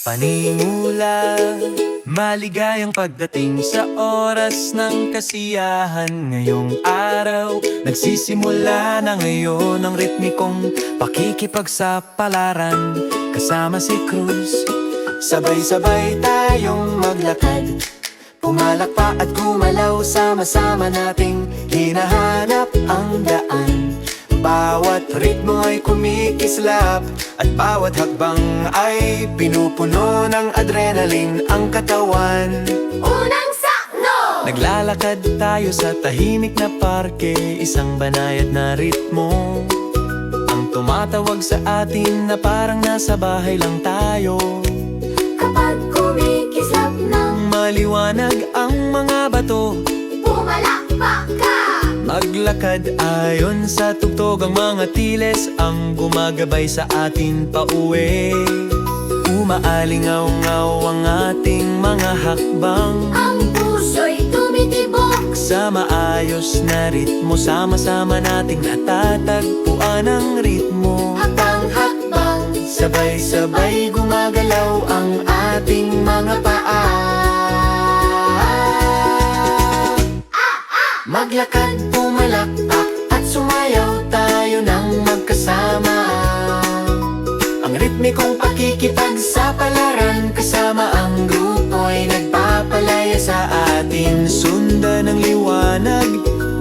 Panimula, maligayang pagdating sa oras ng kasiyahan. Ngayong araw, nagsisimula na ngayon ang ritmikong pakikipagsapalaran. Kasama si Cruz, sabay-sabay tayong maglakad, pumalakpa at gumalaw, sama-sama nating hinahanap ang daan. Bawat ritmo ay kumikislap at bawat hakbang ay pinupuno ng adrenaline ang katawan. Unang sakno! Naglalakad tayo sa tahimik na parke, isang banayad na ritmo ang tumatawag sa atin na parang nasa bahay lang tayo. Kapag kumikislap ng Maliwanag ang mga bato, pumalakpak ka, maglakad ayon sa tugtog, ang mga tiles ang gumagabay sa atin pauwi. Umaalingaw-ngaw ang ating mga hakbang, ang puso'y tumitibok. sa maayos na ritmo, sama-sama nating natatagpuan ang ritmo. Hakbang-hakbang, Sabay-sabay gumagalaw ang ating mga paa. Maglakad, pumalakpak at sumayaw tayo ng magkasama. Ang ritmikong pakikipagsapalaran, kasama ang grupo ay nagpapalaya sa atin. Sundan ang liwanag,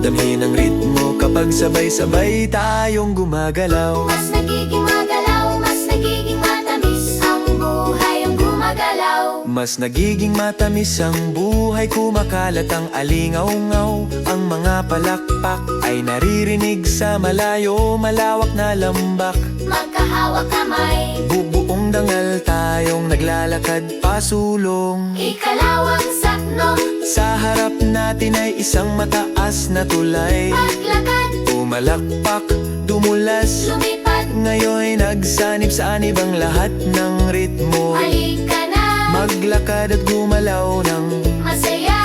damhin ang ritmo kapag sabay-sabay tayong gumagalaw. mas nagiging magalaw, mas nagiging matamis ang buhay ang gumagalaw. Mas nagiging matamis ang buhay, kumakalat ang alingaw-ngaw. Ang mga palakpak ay naririnig sa malayo, malawak na lambak. Magkahawak kamay, Bubuong dangal tayong naglalakad pasulong. ikalawang sakno. Sa harap natin ay isang mataas na tulay. Maglakad, Pumalakpak, dumulas, lumipad, ngayon nagsanib sa anib ang lahat ng ritmo. halika na, Maglakad at gumalaw ng masaya.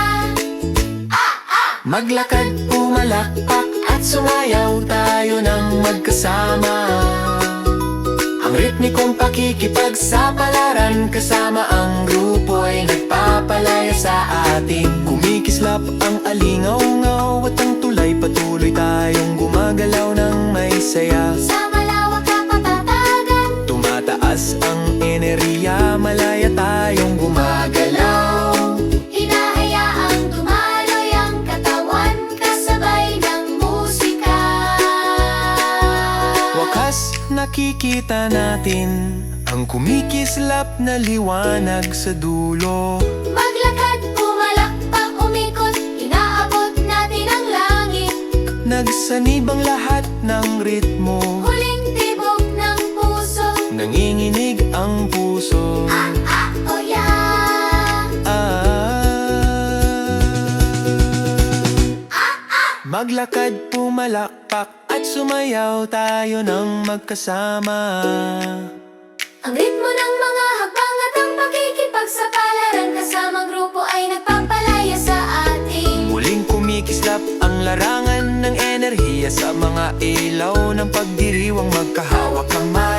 maglakad, pumalakpak at sumayaw tayo ng magkasama. Ang ritmikong pakikipagsapalaran, kasama ang grupo ay nagpapalaya sa atin. Kumikislap ang alingaw-ngaw at ang tulay, patuloy tayong gumagalaw ng may saya. Sa malawak na patatagan, Tumataas ang enerhiya, malaya tayong gumagalaw. hinahayaang dumaloy ang katawan, kasabay ng musika. Wakas nakikita natin ang kumikislap na liwanag sa dulo. Maglakad, pumalakpak, umikot, inaabot natin ang langit. Nagsanib ang lahat ng ritmo, Huling tibok ng puso, nanginginig ang puso. oh yeah. Maglakad, pumalakpak at sumayaw tayo ng magkasama. Ang ritmo ng mga hakbang at ang pakikipagsapalaran, kasamang grupo ay nagpapalaya sa atin. Muling kumikislap ang larangan ng enerhiya, sa mga ilaw ng pagdiriwang magkahawak kamay.